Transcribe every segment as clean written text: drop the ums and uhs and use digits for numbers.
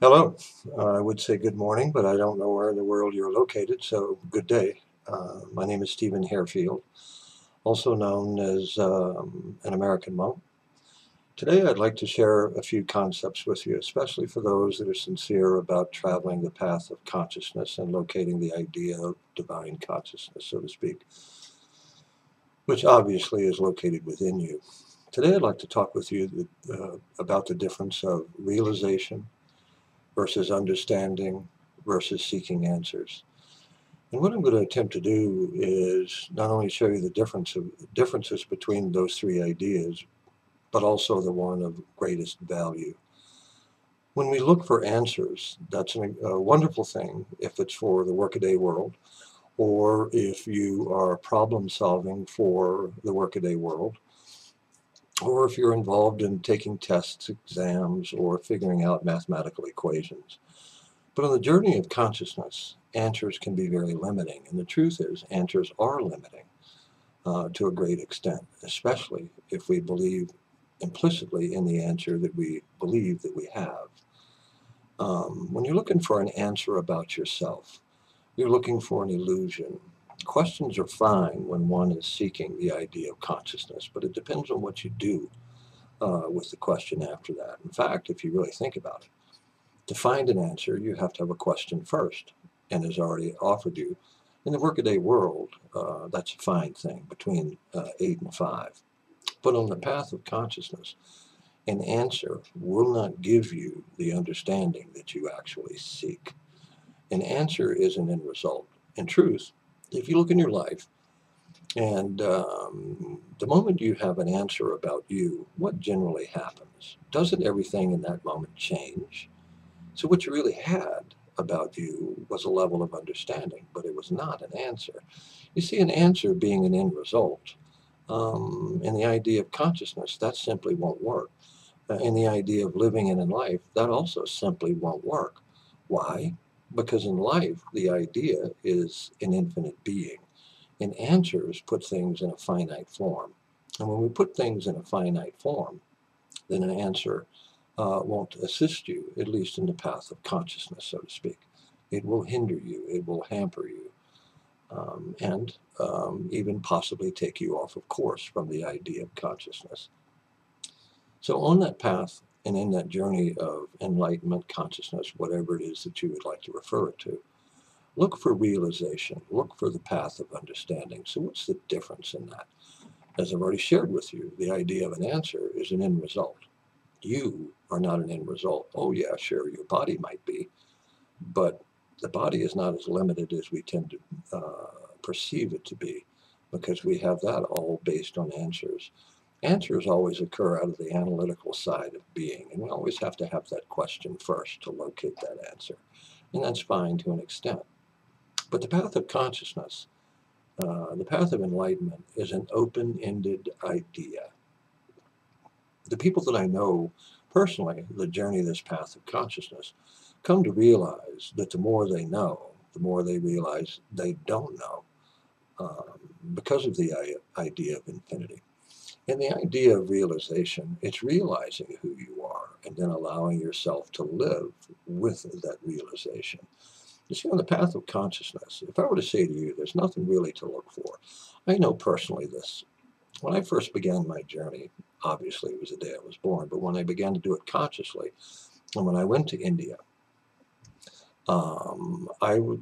Hello. I would say good morning, but I don't know where in the world you're located, so good day. My name is Stephen Hairfield, also known as an American monk. Today, I'd like to share a few concepts with you, especially for those that are sincere about traveling the path of consciousness and locating the idea of divine consciousness, so to speak, which obviously is located within you. Today, I'd like to talk with you about the difference of realization versus understanding versus seeking answers. And what I'm going to attempt to do is not only show you the differences between those three ideas, but also the one of greatest value. When we look for answers, that's a wonderful thing if it's for the workaday world, or if you are problem solving for the workaday world, or if you're involved in taking tests, exams, or figuring out mathematical equations. But on the journey of consciousness, answers can be very limiting. And the truth is, answers are limiting to a great extent, especially if we believe implicitly in the answer that we believe that we have. When you're looking for an answer about yourself, you're looking for an illusion. Questions are fine when one is seeking the idea of consciousness, but it depends on what you do with the question after that. In fact, if you really think about it, to find an answer, you have to have a question first, and as already offered you. In the workaday world, that's a fine thing between 8 and 5. But on the path of consciousness, an answer will not give you the understanding that you actually seek. An answer is an end result. In truth, if you look in your life, and the moment you have an answer about you, what generally happens? Doesn't everything in that moment change? So what you really had about you was a level of understanding, but it was not an answer. You see, an answer being an end result, and the idea of consciousness, that simply won't work. And the idea of living in life, that also simply won't work. Why? Because in life, the idea is an infinite being, and answers put things in a finite form. And when we put things in a finite form, then an answer won't assist you, at least in the path of consciousness, so to speak. It will hinder you, it will hamper you, and even possibly take you off of course from the idea of consciousness. So, on that path and in that journey of enlightenment, consciousness, whatever it is that you would like to refer it to, look for realization, look for the path of understanding. So, what's the difference in that? As I've already shared with you, the idea of an answer is an end result. You are not an end result. Oh, yeah, sure, your body might be, but the body is not as limited as we tend to perceive it to be, because we have that all based on answers. Answers always occur out of the analytical side of being, and we always have to have that question first to locate that answer. And that's fine to an extent. But the path of consciousness, the path of enlightenment, is an open ended idea. The people that I know personally that journey this path of consciousness come to realize that the more they know, the more they realize they don't know, because of the idea of infinity. And the idea of realization, it's realizing who you are and then allowing yourself to live with that realization. You see, on the path of consciousness, if I were to say to you, there's nothing really to look for. I know personally this. When I first began my journey, obviously it was the day I was born, but when I began to do it consciously, and when I went to India,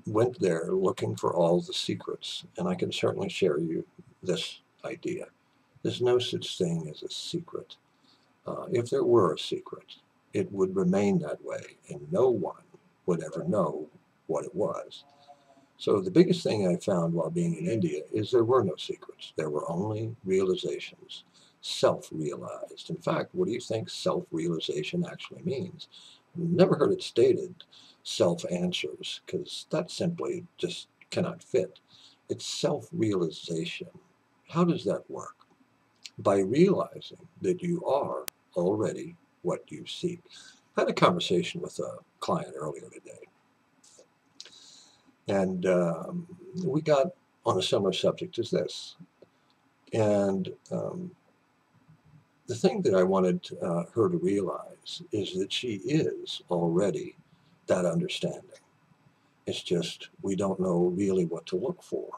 went there looking for all the secrets, and I can certainly share you this idea. There's no such thing as a secret. If there were a secret, it would remain that way, and no one would ever know what it was. So the biggest thing I found while being in India is there were no secrets. There were only realizations, self-realized. In fact, what do you think self-realization actually means? Never heard it stated self-answers, because that simply just cannot fit. It's self-realization. How does that work? By realizing that you are already what you seek. I had a conversation with a client earlier today, and we got on a similar subject as this. And the thing that I wanted her to realize is that she is already that understanding. It's just we don't know really what to look for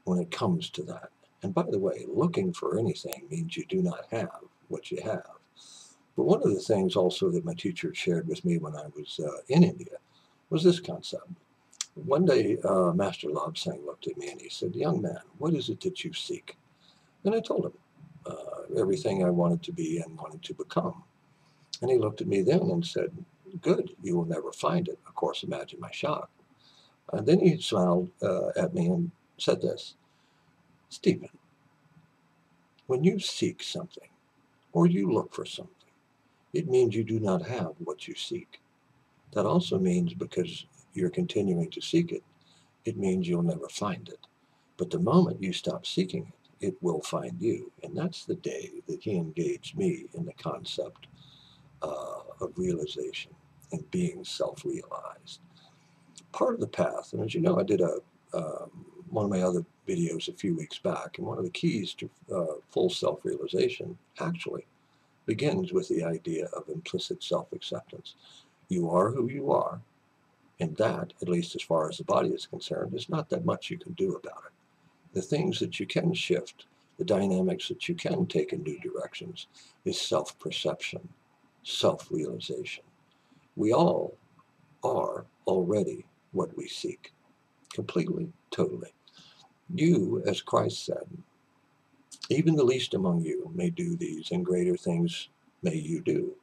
when it comes to that. And by the way, looking for anything means you do not have what you have. But one of the things also that my teacher shared with me when I was in India was this concept. One day, Master Lab Singh looked at me and he said, "Young man, what is it that you seek?" And I told him everything I wanted to be and wanted to become. And he looked at me then and said, "Good, you will never find it." Of course, imagine my shock. And then he smiled at me and said this, "Stephen, when you seek something or you look for something, it means you do not have what you seek. That also means because you're continuing to seek it, it means you'll never find it. But the moment you stop seeking it, it will find you." And that's the day that he engaged me in the concept of realization and being self-realized. Part of the path, and as you know, I did one of my other videos a few weeks back, and one of the keys to full self-realization actually begins with the idea of implicit self-acceptance. You are who you are, and that, at least as far as the body is concerned, is not that much you can do about it. The things that you can shift, the dynamics that you can take in new directions, is self-perception, self-realization. We all are already what we seek, completely, totally. You, as Christ said, even the least among you may do these, and greater things may you do.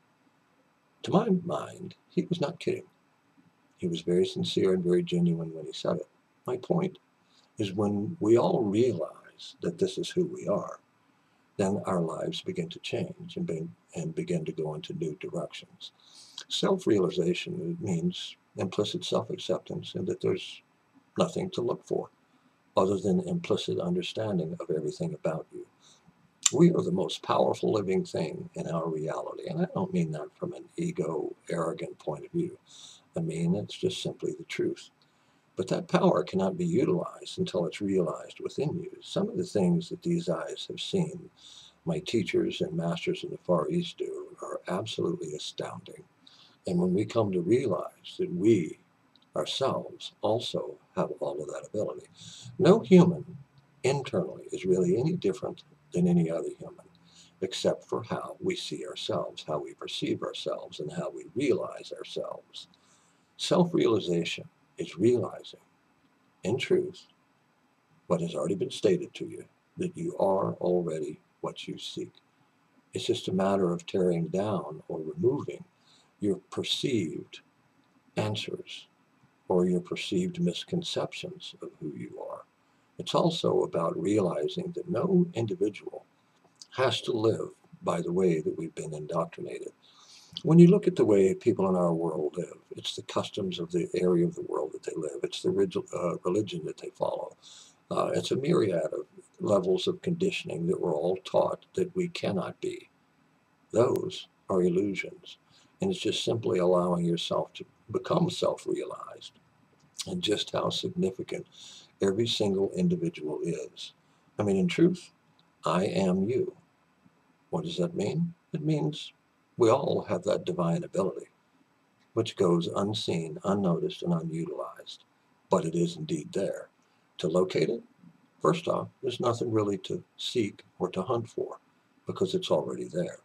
To my mind, he was not kidding. He was very sincere and very genuine when he said it. My point is when we all realize that this is who we are, then our lives begin to change and begin to go into new directions. Self-realization means implicit self-acceptance and that there's nothing to look for other than implicit understanding of everything about you. We are the most powerful living thing in our reality. And I don't mean that from an ego, arrogant point of view. I mean, it's just simply the truth. But that power cannot be utilized until it's realized within you. Some of the things that these eyes have seen, my teachers and masters in the Far East do, are absolutely astounding. And when we come to realize that we ourselves also have all of that ability, no human internally is really any different than any other human, except for how we see ourselves, how we perceive ourselves, and how we realize ourselves. Self-realization is realizing, in truth, what has already been stated to you, that you are already what you seek. It's just a matter of tearing down or removing your perceived answers or your perceived misconceptions of who you are. It's also about realizing that no individual has to live by the way that we've been indoctrinated. When you look at the way people in our world live, it's the customs of the area of the world that they live. It's the religion that they follow. It's a myriad of levels of conditioning that we're all taught that we cannot be. Those are illusions. And it's just simply allowing yourself to become self-realized and just how significant every single individual is. I mean, in truth, I am you. What does that mean? It means we all have that divine ability, which goes unseen, unnoticed, and unutilized. But it is indeed there. To locate it, first off, there's nothing really to seek or to hunt for because it's already there.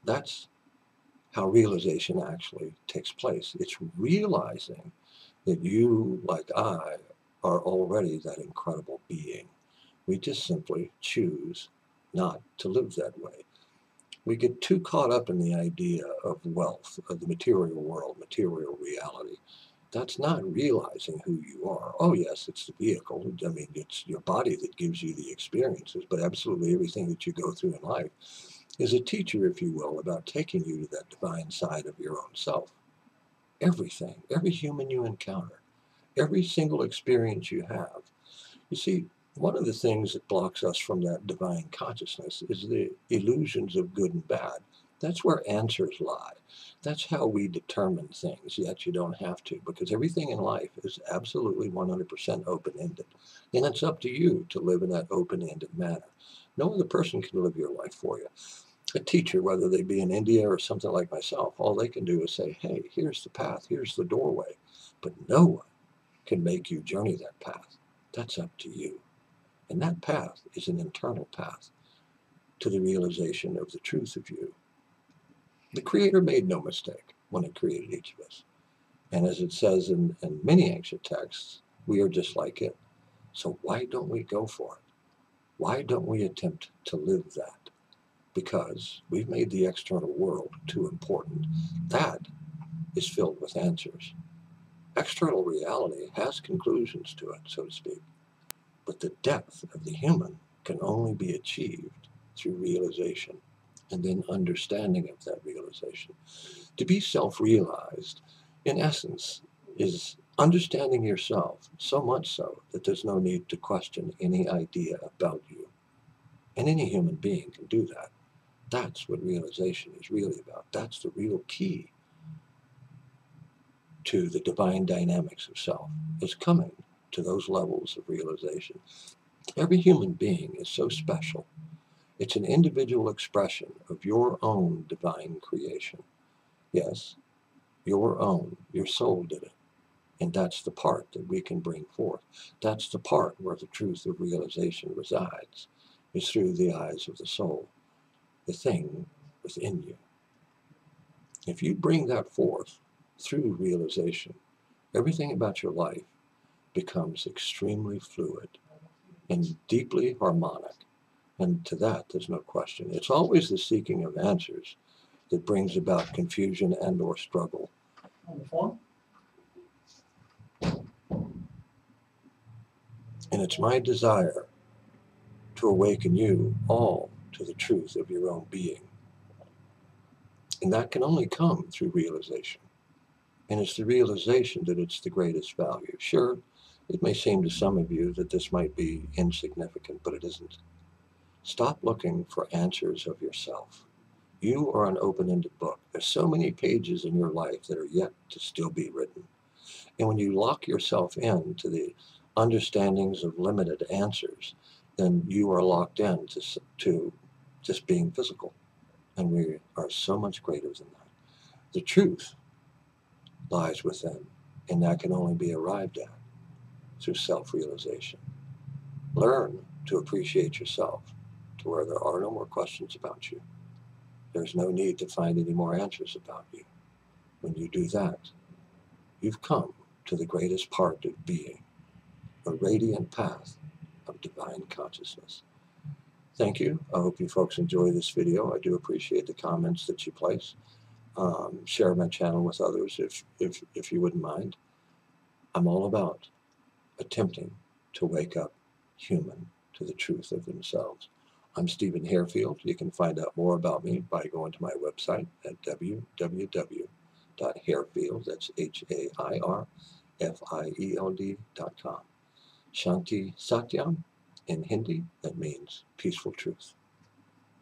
That's how realization actually takes place. It's realizing that you, like I, are already that incredible being. We just simply choose not to live that way. We get too caught up in the idea of wealth, of the material world, material reality. That's not realizing who you are. Oh yes, it's the vehicle. I mean, it's your body that gives you the experiences, but absolutely everything that you go through in life is a teacher, if you will, about taking you to that divine side of your own self. Everything, every human you encounter, every single experience you have. You see, one of the things that blocks us from that divine consciousness is the illusions of good and bad. That's where answers lie. That's how we determine things, yet you don't have to, because everything in life is absolutely 100% open-ended. And it's up to you to live in that open-ended manner. No other person can live your life for you. A teacher, whether they be in India or something like myself, all they can do is say, hey, here's the path, here's the doorway. But no one can make you journey that path. That's up to you. And that path is an internal path to the realization of the truth of you. The Creator made no mistake when it created each of us. And as it says in many ancient texts, we are just like it. So why don't we go for it? Why don't we attempt to live that? Because we've made the external world too important. That is filled with answers. External reality has conclusions to it, so to speak. But the depth of the human can only be achieved through realization and then understanding of that realization. To be self-realized, in essence, is understanding yourself so much so that there's no need to question any idea about you. And any human being can do that. That's what realization is really about. That's the real key to the divine dynamics of self, is coming to those levels of realization. Every human being is so special. It's an individual expression of your own divine creation. Yes, your own. Your soul did it. And that's the part that we can bring forth. That's the part where the truth of realization resides, is through the eyes of the soul, the thing within you. If you bring that forth through realization, everything about your life becomes extremely fluid and deeply harmonic. And to that, there's no question. It's always the seeking of answers that brings about confusion and or struggle. On the phone? And it's my desire to awaken you all to the truth of your own being. And that can only come through realization. And it's the realization that it's the greatest value. Sure, it may seem to some of you that this might be insignificant, but it isn't. Stop looking for answers of yourself. You are an open-ended book. There's so many pages in your life that are yet to still be written. And when you lock yourself into the understandings of limited answers, then you are locked in to just being physical. And we are so much greater than that. The truth lies within, and that can only be arrived at through self-realization. Learn to appreciate yourself to where there are no more questions about you. There's no need to find any more answers about you. When you do that, you've come to the greatest part of being, a radiant path of divine consciousness. Thank you. I hope you folks enjoy this video. I do appreciate the comments that you place. Share my channel with others if you wouldn't mind. I'm all about attempting to wake up human to the truth of themselves. I'm Stephen Hairfield. You can find out more about me by going to my website at www.hairfield, that's HAIRFIELD.com. Shanti Satyam, in Hindi, that means peaceful truth.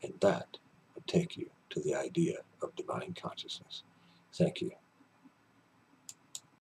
And that would take you to the idea of divine consciousness. Thank you.